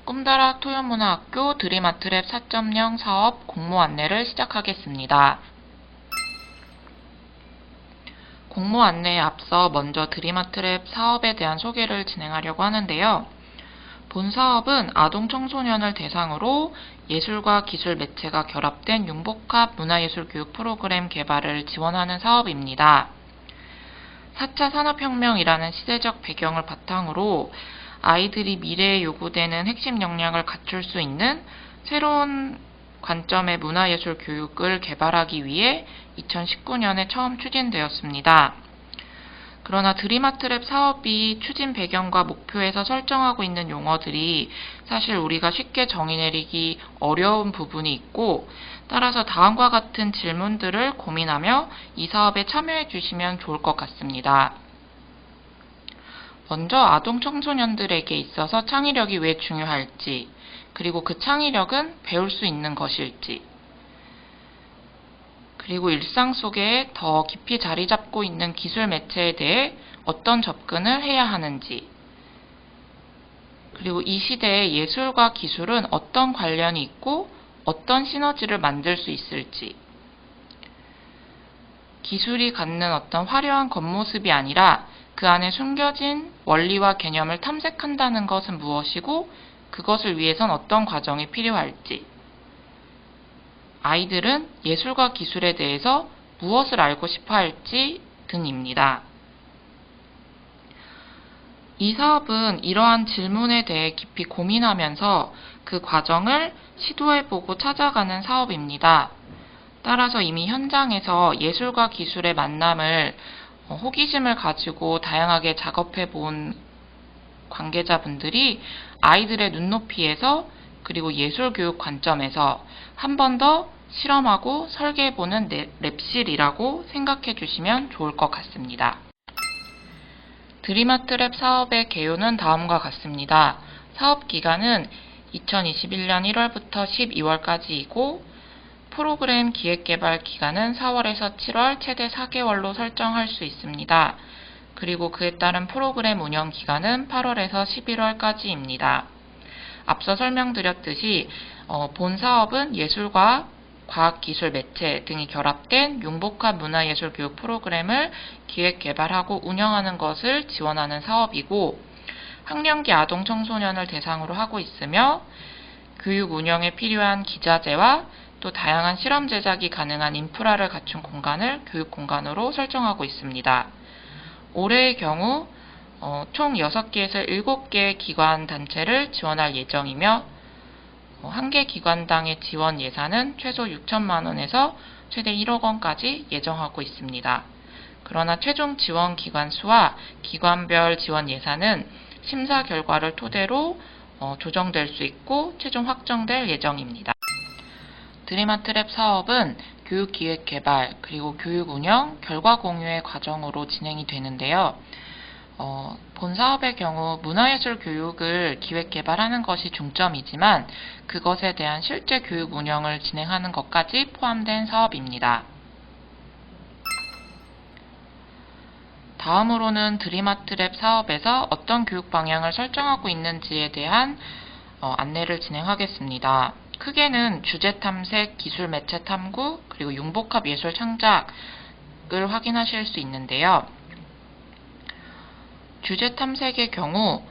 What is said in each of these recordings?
꿈다락 토요문화학교 드림아트랩 4.0 사업 공모 안내를 시작하겠습니다. 공모 안내에 앞서 먼저 드림아트랩 사업에 대한 소개를 진행하려고 하는데요. 본 사업은 아동 청소년을 대상으로 예술과 기술 매체가 결합된 융복합 문화예술 교육 프로그램 개발을 지원하는 사업입니다. 4차 산업혁명이라는 시대적 배경을 바탕으로 아이들이 미래에 요구되는 핵심 역량을 갖출 수 있는 새로운 관점의 문화예술 교육을 개발하기 위해 2019년에 처음 추진되었습니다. 그러나 드림아트랩 사업이 추진 배경과 목표에서 설정하고 있는 용어들이 사실 우리가 쉽게 정의 내리기 어려운 부분이 있고, 따라서 다음과 같은 질문들을 고민하며 이 사업에 참여해 주시면 좋을 것 같습니다. 먼저 아동 청소년들에게 있어서 창의력이 왜 중요할지, 그리고 그 창의력은 배울 수 있는 것일지, 그리고 일상 속에 더 깊이 자리 잡고 있는 기술 매체에 대해 어떤 접근을 해야 하는지, 그리고 이 시대의 예술과 기술은 어떤 관련이 있고 어떤 시너지를 만들 수 있을지, 기술이 갖는 어떤 화려한 겉모습이 아니라 그 안에 숨겨진 원리와 개념을 탐색한다는 것은 무엇이고 그것을 위해선 어떤 과정이 필요할지, 아이들은 예술과 기술에 대해서 무엇을 알고 싶어 할지 등입니다. 이 사업은 이러한 질문에 대해 깊이 고민하면서 그 과정을 시도해보고 찾아가는 사업입니다. 따라서 이미 현장에서 예술과 기술의 만남을 호기심을 가지고 다양하게 작업해 본 관계자분들이 아이들의 눈높이에서 그리고 예술교육 관점에서 한 번 더 실험하고 설계해보는 랩실이라고 생각해 주시면 좋을 것 같습니다. 드림아트랩 사업의 개요는 다음과 같습니다. 사업 기간은 2021년 1월부터 12월까지이고 프로그램 기획개발 기간은 4월에서 7월 최대 4개월로 설정할 수 있습니다. 그리고 그에 따른 프로그램 운영 기간은 8월에서 11월까지입니다. 앞서 설명드렸듯이 본 사업은 예술과 과학기술 매체 등이 결합된 융복합 문화예술 교육 프로그램을 기획 개발하고 운영하는 것을 지원하는 사업이고, 학령기 아동 청소년을 대상으로 하고 있으며 교육 운영에 필요한 기자재와 또 다양한 실험 제작이 가능한 인프라를 갖춘 공간을 교육 공간으로 설정하고 있습니다. 올해의 경우 총 6개에서 7개 기관 단체를 지원할 예정이며 한 개 기관당의 지원 예산은 최소 6천만 원에서 최대 1억 원까지 예정하고 있습니다. 그러나 최종 지원 기관 수와 기관별 지원 예산은 심사 결과를 토대로 조정될 수 있고 최종 확정될 예정입니다. 드림아트랩 사업은 교육 기획 개발 그리고 교육 운영 결과 공유의 과정으로 진행이 되는데요. 본 사업의 경우 문화예술 교육을 기획 개발하는 것이 중점이지만 그것에 대한 실제 교육 운영을 진행하는 것까지 포함된 사업입니다. 다음으로는 드림아트랩 사업에서 어떤 교육 방향을 설정하고 있는지에 대한 안내를 진행하겠습니다. 크게는 주제 탐색, 기술 매체 탐구, 그리고 융복합 예술 창작을 확인하실 수 있는데요. 주제 탐색의 경우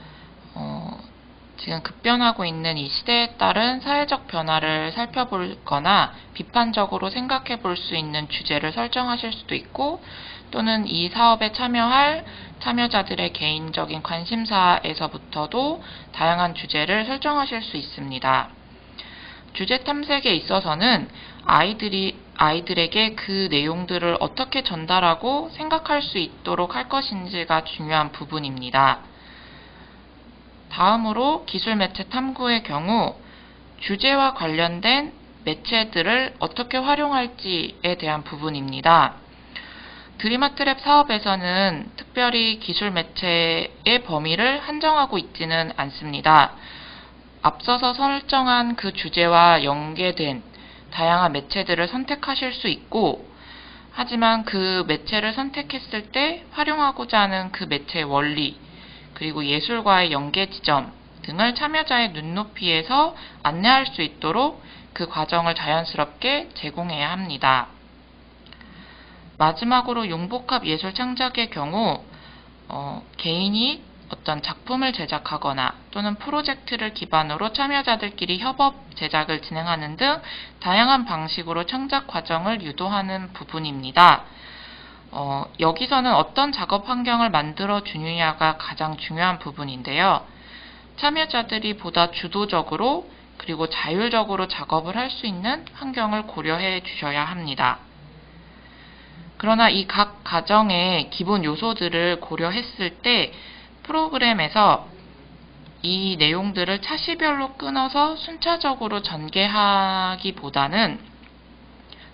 지금 급변하고 있는 이 시대에 따른 사회적 변화를 살펴보거나 비판적으로 생각해 볼 수 있는 주제를 설정하실 수도 있고, 또는 이 사업에 참여할 참여자들의 개인적인 관심사에서부터도 다양한 주제를 설정하실 수 있습니다. 주제 탐색에 있어서는 아이들에게 그 내용들을 어떻게 전달하고 생각할 수 있도록 할 것인지가 중요한 부분입니다. 다음으로 기술 매체 탐구의 경우 주제와 관련된 매체들을 어떻게 활용할지에 대한 부분입니다. 드림아트랩 사업에서는 특별히 기술 매체의 범위를 한정하고 있지는 않습니다. 앞서서 설정한 그 주제와 연계된 다양한 매체들을 선택하실 수 있고, 하지만 그 매체를 선택했을 때 활용하고자 하는 그 매체의 원리, 그리고 예술과의 연계 지점 등을 참여자의 눈높이에서 안내할 수 있도록 그 과정을 자연스럽게 제공해야 합니다. 마지막으로 융복합 예술 창작의 경우 개인이 어떤 작품을 제작하거나 또는 프로젝트를 기반으로 참여자들끼리 협업 제작을 진행하는 등 다양한 방식으로 창작 과정을 유도하는 부분입니다. 여기서는 어떤 작업 환경을 만들어 주느냐가 가장 중요한 부분인데요. 참여자들이 보다 주도적으로 그리고 자율적으로 작업을 할 수 있는 환경을 고려해 주셔야 합니다. 그러나 이 각 과정의 기본 요소들을 고려했을 때 프로그램에서 이 내용들을 차시별로 끊어서 순차적으로 전개하기보다는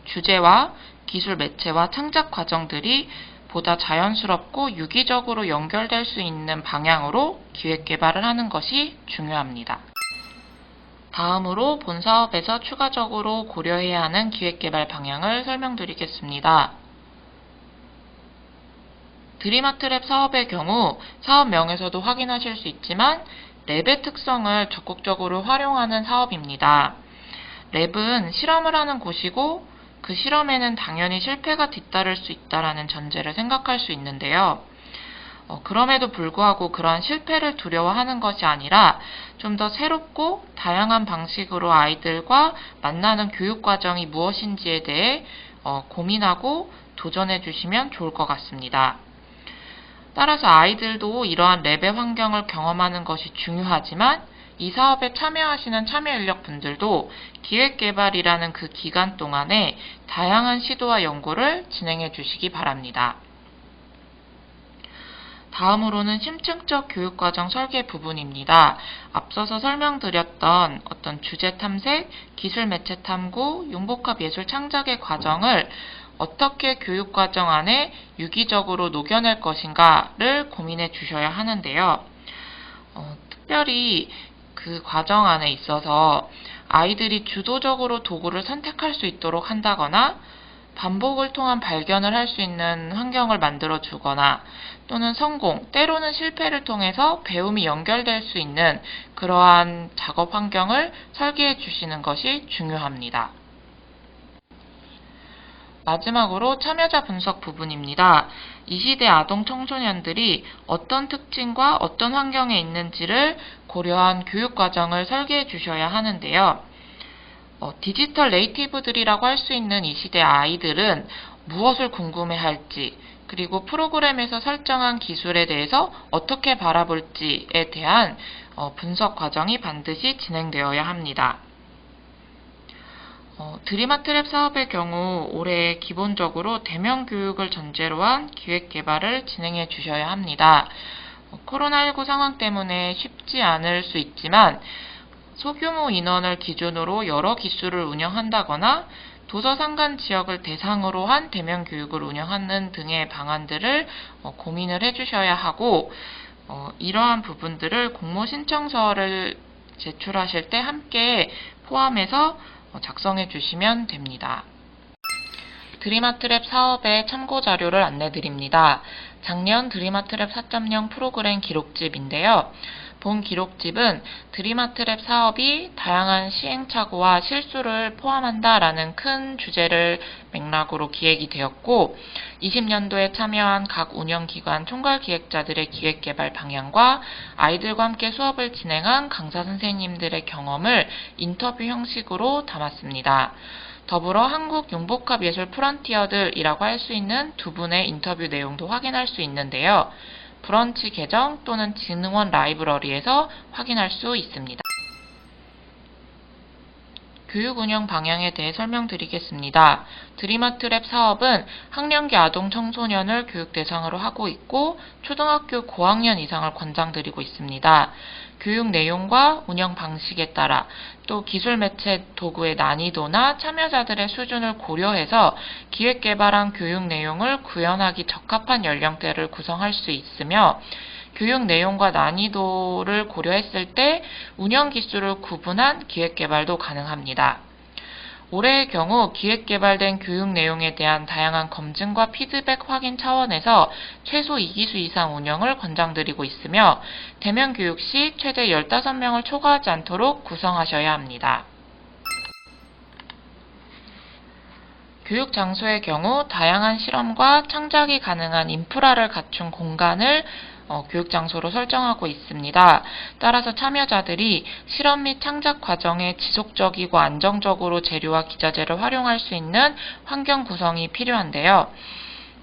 주제와 기술 매체와 창작 과정들이 보다 자연스럽고 유기적으로 연결될 수 있는 방향으로 기획 개발을 하는 것이 중요합니다. 다음으로 본 사업에서 추가적으로 고려해야 하는 기획 개발 방향을 설명드리겠습니다. 드림아트랩 사업의 경우 사업명에서도 확인하실 수 있지만 랩의 특성을 적극적으로 활용하는 사업입니다. 랩은 실험을 하는 곳이고 그 실험에는 당연히 실패가 뒤따를 수 있다는 전제를 생각할 수 있는데요. 그럼에도 불구하고 그러한 실패를 두려워하는 것이 아니라 좀 더 새롭고 다양한 방식으로 아이들과 만나는 교육 과정이 무엇인지에 대해 고민하고 도전해 주시면 좋을 것 같습니다. 따라서 아이들도 이러한 랩의 환경을 경험하는 것이 중요하지만 이 사업에 참여하시는 참여 인력분들도 기획개발이라는 그 기간 동안에 다양한 시도와 연구를 진행해 주시기 바랍니다. 다음으로는 심층적 교육과정 설계 부분입니다. 앞서서 설명드렸던 어떤 주제 탐색, 기술 매체 탐구, 융복합 예술 창작의 과정을 어떻게 교육과정 안에 유기적으로 녹여낼 것인가를 고민해 주셔야 하는데요. 특별히 그 과정 안에 있어서 아이들이 주도적으로 도구를 선택할 수 있도록 한다거나 반복을 통한 발견을 할 수 있는 환경을 만들어 주거나 또는 성공, 때로는 실패를 통해서 배움이 연결될 수 있는 그러한 작업 환경을 설계해 주시는 것이 중요합니다. 마지막으로 참여자 분석 부분입니다. 이 시대 아동 청소년들이 어떤 특징과 어떤 환경에 있는지를 고려한 교육 과정을 설계해 주셔야 하는데요. 디지털 네이티브들이라고 할 수 있는 이 시대 아이들은 무엇을 궁금해할지 그리고 프로그램에서 설정한 기술에 대해서 어떻게 바라볼지에 대한 분석 과정이 반드시 진행되어야 합니다. 드림아트랩 사업의 경우 올해 기본적으로 대면 교육을 전제로 한 기획 개발을 진행해 주셔야 합니다. 코로나19 상황 때문에 쉽지 않을 수 있지만 소규모 인원을 기준으로 여러 기술을 운영한다거나 도서 상간 지역을 대상으로 한 대면 교육을 운영하는 등의 방안들을 고민을 해주셔야 하고 이러한 부분들을 공모 신청서를 제출하실 때 함께 포함해서 작성해 주시면 됩니다. 드림아트랩 사업의 참고 자료를 안내 드립니다. 작년 드림아트랩 4.0 프로그램 기록집인데요. 본 기록집은 드림아트랩 사업이 다양한 시행착오와 실수를 포함한다라는 큰 주제를 맥락으로 기획이 되었고 20년도에 참여한 각 운영기관 총괄기획자들의 기획개발 방향과 아이들과 함께 수업을 진행한 강사 선생님들의 경험을 인터뷰 형식으로 담았습니다. 더불어 한국 융복합 예술 프런티어들이라고 할 수 있는 두 분의 인터뷰 내용도 확인할 수 있는데요. 브런치 계정 또는 진흥원 라이브러리에서 확인할 수 있습니다. 교육 운영 방향에 대해 설명드리겠습니다. 드림아트랩 사업은 학령기 아동 청소년을 교육 대상으로 하고 있고 초등학교 고학년 이상을 권장드리고 있습니다. 교육 내용과 운영 방식에 따라 또 기술 매체 도구의 난이도나 참여자들의 수준을 고려해서 기획 개발한 교육 내용을 구현하기 적합한 연령대를 구성할 수 있으며 교육 내용과 난이도를 고려했을 때 운영 기술을 구분한 기획 개발도 가능합니다. 올해의 경우 기획개발된 교육 내용에 대한 다양한 검증과 피드백 확인 차원에서 최소 2기수 이상 운영을 권장드리고 있으며 대면 교육 시 최대 15명을 초과하지 않도록 구성하셔야 합니다. 교육 장소의 경우 다양한 실험과 창작이 가능한 인프라를 갖춘 공간을 교육 장소로 설정하고 있습니다. 따라서 참여자들이 실험 및 창작 과정에 지속적이고 안정적으로 재료와 기자재를 활용할 수 있는 환경 구성이 필요한데요.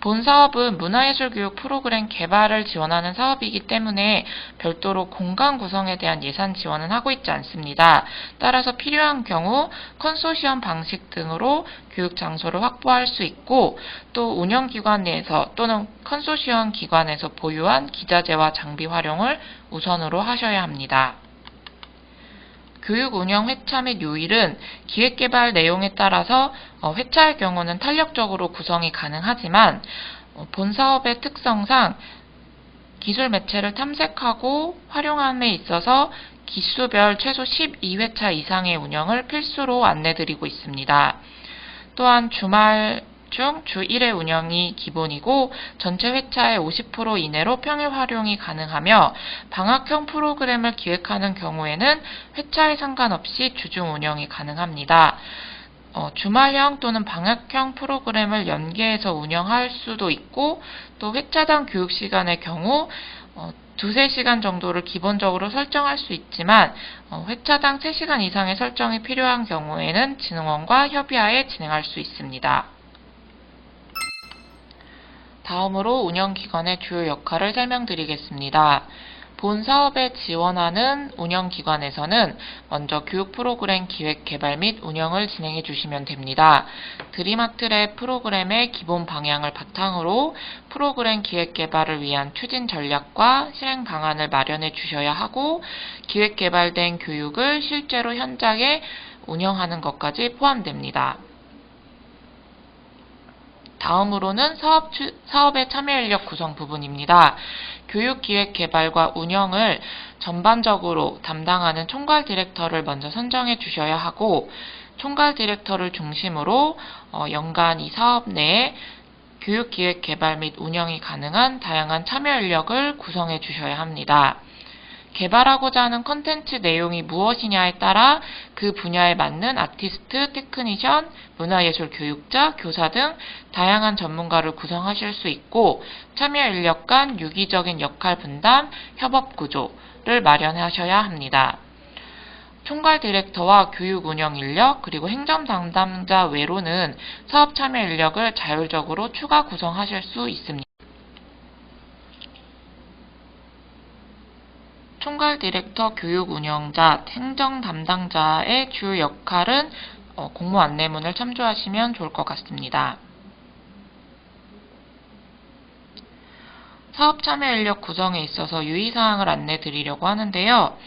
본 사업은 문화예술교육 프로그램 개발을 지원하는 사업이기 때문에 별도로 공간 구성에 대한 예산 지원은 하고 있지 않습니다. 따라서 필요한 경우 컨소시엄 방식 등으로 교육 장소를 확보할 수 있고 또 운영기관 내에서 또는 컨소시엄 기관에서 보유한 기자재와 장비 활용을 우선으로 하셔야 합니다. 교육 운영 회차 및 요일은 기획개발 내용에 따라서 회차의 경우는 탄력적으로 구성이 가능하지만 본 사업의 특성상 기술 매체를 탐색하고 활용함에 있어서 기수별 최소 12회차 이상의 운영을 필수로 안내드리고 있습니다. 또한 주말 중 주 1회 운영이 기본이고 전체 회차의 50% 이내로 평일 활용이 가능하며 방학형 프로그램을 기획하는 경우에는 회차에 상관없이 주중 운영이 가능합니다. 주말형 또는 방학형 프로그램을 연계해서 운영할 수도 있고 또 회차당 교육시간의 경우 2-3시간 정도를 기본적으로 설정할 수 있지만 회차당 3시간 이상의 설정이 필요한 경우에는 진흥원과 협의하에 진행할 수 있습니다. 다음으로 운영기관의 주요 역할을 설명드리겠습니다. 본 사업에 지원하는 운영기관에서는 먼저 교육 프로그램 기획, 개발 및 운영을 진행해 주시면 됩니다. 드림아트랩 프로그램의 기본 방향을 바탕으로 프로그램 기획, 개발을 위한 추진 전략과 실행 방안을 마련해 주셔야 하고 기획, 개발된 교육을 실제로 현장에 운영하는 것까지 포함됩니다. 다음으로는 사업의 참여 인력 구성 부분입니다. 교육 기획 개발과 운영을 전반적으로 담당하는 총괄 디렉터를 먼저 선정해 주셔야 하고 총괄 디렉터를 중심으로 연간 이 사업 내에 교육 기획 개발 및 운영이 가능한 다양한 참여 인력을 구성해 주셔야 합니다. 개발하고자 하는 컨텐츠 내용이 무엇이냐에 따라 그 분야에 맞는 아티스트, 테크니션, 문화예술 교육자, 교사 등 다양한 전문가를 구성하실 수 있고 참여 인력 간 유기적인 역할 분담, 협업 구조를 마련하셔야 합니다. 총괄 디렉터와 교육 운영 인력 그리고 행정 담당자 외로는 사업 참여 인력을 자율적으로 추가 구성하실 수 있습니다. 총괄 디렉터, 교육 운영자, 행정 담당자의 주요 역할은 공모 안내문을 참조하시면 좋을 것 같습니다. 사업 참여 인력 구성에 있어서 유의사항을 안내 드리려고 하는데요.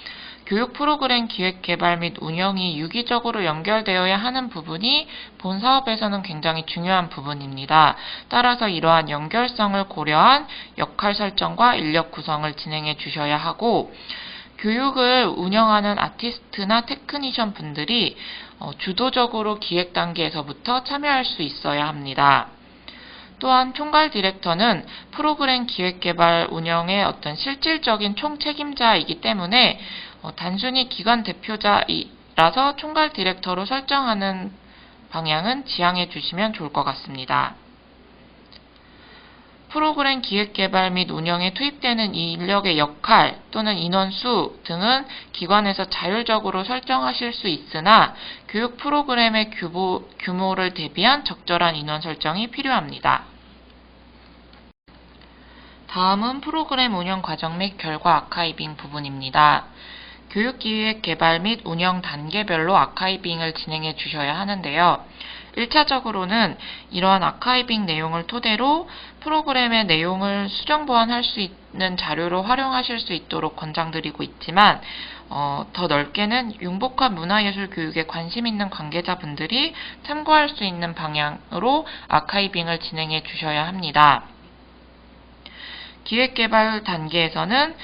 교육 프로그램 기획, 개발 및 운영이 유기적으로 연결되어야 하는 부분이 본 사업에서는 굉장히 중요한 부분입니다. 따라서 이러한 연결성을 고려한 역할 설정과 인력 구성을 진행해 주셔야 하고 교육을 운영하는 아티스트나 테크니션 분들이 주도적으로 기획 단계에서부터 참여할 수 있어야 합니다. 또한 총괄 디렉터는 프로그램 기획, 개발, 운영의 어떤 실질적인 총책임자이기 때문에 단순히 기관 대표자라서 총괄 디렉터로 설정하는 방향은 지양해 주시면 좋을 것 같습니다. 프로그램 기획, 개발 및 운영에 투입되는 이 인력의 역할 또는 인원수 등은 기관에서 자율적으로 설정하실 수 있으나 교육 프로그램의 규모를 대비한 적절한 인원 설정이 필요합니다. 다음은 프로그램 운영 과정 및 결과 아카이빙 부분입니다. 교육기획 개발 및 운영 단계별로 아카이빙을 진행해 주셔야 하는데요. 1차적으로는 이러한 아카이빙 내용을 토대로 프로그램의 내용을 수정 보완할 수 있는 자료로 활용하실 수 있도록 권장드리고 있지만 더 넓게는 융복합 문화예술 교육에 관심 있는 관계자분들이 참고할 수 있는 방향으로 아카이빙을 진행해 주셔야 합니다. 기획개발 단계에서는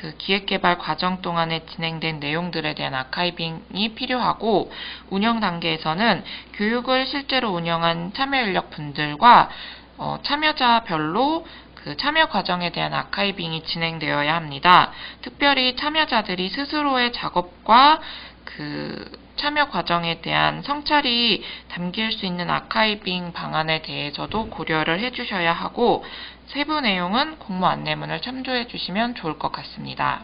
그 기획개발 과정 동안에 진행된 내용들에 대한 아카이빙이 필요하고, 운영 단계에서는 교육을 실제로 운영한 참여 인력 분들과 참여자별로 그 참여 과정에 대한 아카이빙이 진행되어야 합니다. 특별히 참여자들이 스스로의 작업과 그 참여 과정에 대한 성찰이 담길 수 있는 아카이빙 방안에 대해서도 고려를 해주셔야 하고, 세부 내용은 공모 안내문을 참조해 주시면 좋을 것 같습니다.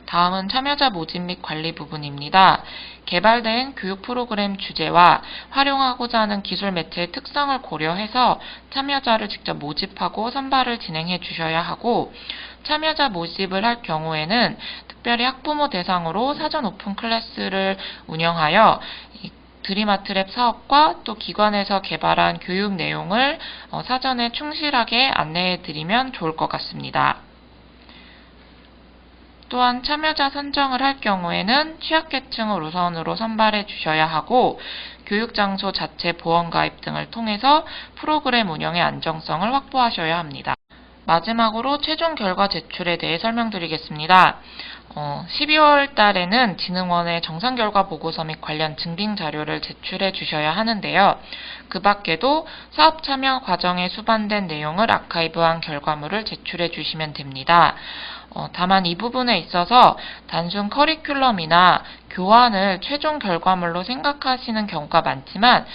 다음은 참여자 모집 및 관리 부분입니다. 개발된 교육 프로그램 주제와 활용하고자 하는 기술 매체의 특성을 고려해서 참여자를 직접 모집하고 선발을 진행해 주셔야 하고, 참여자 모집을 할 경우에는 특별히 학부모 대상으로 사전 오픈 클래스를 운영하여 드림아트랩 사업과 또 기관에서 개발한 교육 내용을 사전에 충실하게 안내해 드리면 좋을 것 같습니다. 또한 참여자 선정을 할 경우에는 취약계층을 우선으로 선발해 주셔야 하고, 교육장소 자체 보험가입 등을 통해서 프로그램 운영의 안정성을 확보하셔야 합니다. 마지막으로 최종 결과 제출에 대해 설명드리겠습니다. 12월 달에는 진흥원의 정상결과 보고서 및 관련 증빙 자료를 제출해 주셔야 하는데요. 그 밖에도 사업 참여 과정에 수반된 내용을 아카이브한 결과물을 제출해 주시면 됩니다. 다만 이 부분에 있어서 단순 커리큘럼이나 교환을 최종 결과물로 생각하시는 경우가 많지만,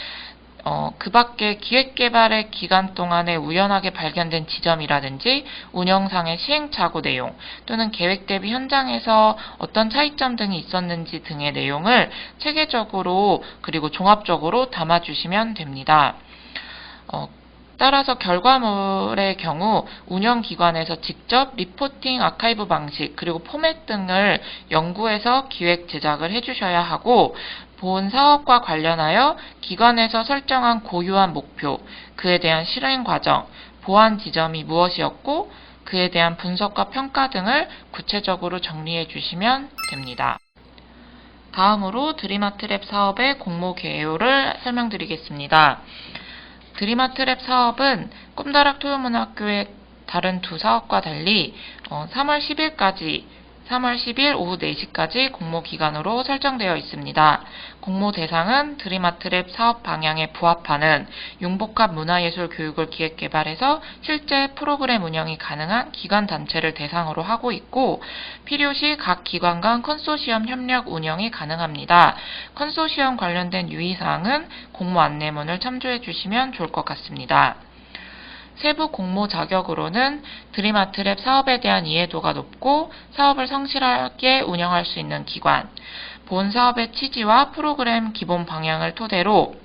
그 밖에 기획개발의 기간 동안에 우연하게 발견된 지점이라든지 운영상의 시행착오 내용, 또는 계획 대비 현장에서 어떤 차이점 등이 있었는지 등의 내용을 체계적으로 그리고 종합적으로 담아주시면 됩니다. 따라서 결과물의 경우 운영기관에서 직접 리포팅 아카이브 방식 그리고 포맷 등을 연구해서 기획 제작을 해주셔야 하고, 본 사업과 관련하여 기관에서 설정한 고유한 목표, 그에 대한 실행 과정, 보완 지점이 무엇이었고 그에 대한 분석과 평가 등을 구체적으로 정리해 주시면 됩니다. 다음으로 드림아트랩 사업의 공모 개요를 설명드리겠습니다. 드림아트랩 사업은 꿈다락 토요문학교의 다른 두 사업과 달리 3월 10일 오후 4시까지 공모 기간으로 설정되어 있습니다. 공모 대상은 드림아트랩 사업 방향에 부합하는 융복합 문화예술 교육을 기획개발해서 실제 프로그램 운영이 가능한 기관 단체를 대상으로 하고 있고, 필요시 각 기관 간 컨소시엄 협력 운영이 가능합니다. 컨소시엄 관련된 유의사항은 공모 안내문을 참조해 주시면 좋을 것 같습니다. 세부 공모 자격으로는 드림아트랩 사업에 대한 이해도가 높고 사업을 성실하게 운영할 수 있는 기관, 본 사업의 취지와 프로그램 기본 방향을 토대로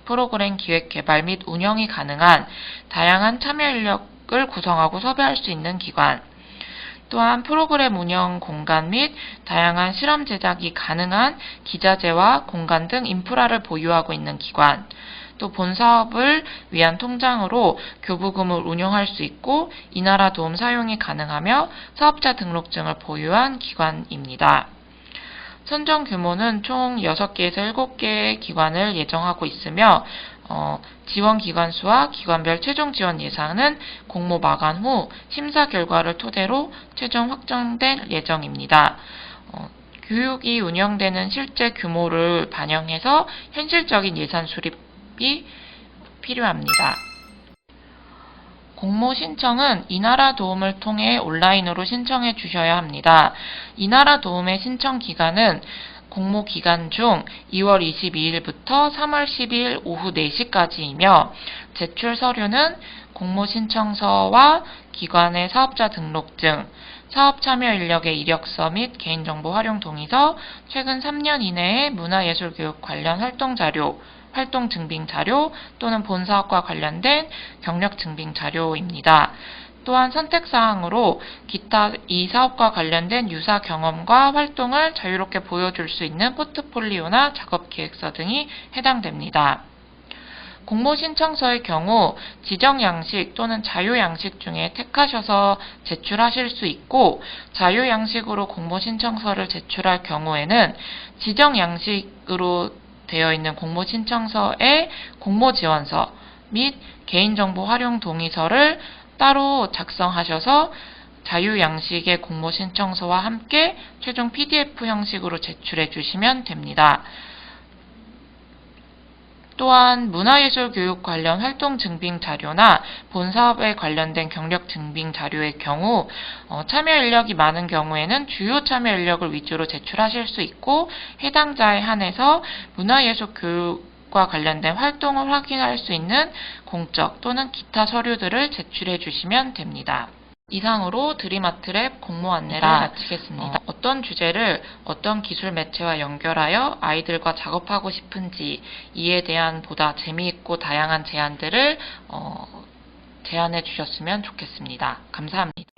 프로그램 기획 개발 및 운영이 가능한 다양한 참여 인력을 구성하고 섭외할 수 있는 기관, 또한 프로그램 운영 공간 및 다양한 실험 제작이 가능한 기자재와 공간 등 인프라를 보유하고 있는 기관, 또 본 사업을 위한 통장으로 교부금을 운용할 수 있고 이나라 도움 사용이 가능하며 사업자 등록증을 보유한 기관입니다. 선정 규모는 총 6개에서 7개의 기관을 예정하고 있으며 지원 기관 수와 기관별 최종 지원 예산은 공모 마감 후 심사 결과를 토대로 최종 확정될 예정입니다. 교육이 운영되는 실제 규모를 반영해서 현실적인 예산 수립이 필요합니다. 공모 신청은 이나라 도움을 통해 온라인으로 신청해 주셔야 합니다. 이나라 도움의 신청 기간은 공모 기간 중 2월 22일부터 3월 10일 오후 4시까지이며 제출 서류는 공모 신청서와 기관의 사업자 등록증, 사업 참여 인력의 이력서 및 개인정보 활용 동의서, 최근 3년 이내의 문화예술교육 관련 활동 자료, 활동 증빙 자료 또는 본 사업과 관련된 경력 증빙 자료입니다. 또한 선택사항으로 기타 이 사업과 관련된 유사 경험과 활동을 자유롭게 보여줄 수 있는 포트폴리오나 작업계획서 등이 해당됩니다. 공모 신청서의 경우 지정 양식 또는 자유 양식 중에 택하셔서 제출하실 수 있고, 자유 양식으로 공모 신청서를 제출할 경우에는 지정 양식으로 되어 있는 공모 신청서에 공모 지원서 및 개인정보 활용 동의서를 따로 작성하셔서 자유 양식의 공모 신청서와 함께 최종 PDF 형식으로 제출해 주시면 됩니다. 또한 문화예술 교육 관련 활동 증빙 자료나 본 사업에 관련된 경력 증빙 자료의 경우 참여 인력이 많은 경우에는 주요 참여 인력을 위주로 제출하실 수 있고, 해당자에 한해서 문화예술 교육과 관련된 활동을 확인할 수 있는 공적 또는 기타 서류들을 제출해 주시면 됩니다. 이상으로 드림아트랩 공모 안내를 마치겠습니다. 어떤 주제를 어떤 기술 매체와 연결하여 아이들과 작업하고 싶은지, 이에 대한 보다 재미있고 다양한 제안들을 제안해 주셨으면 좋겠습니다. 감사합니다.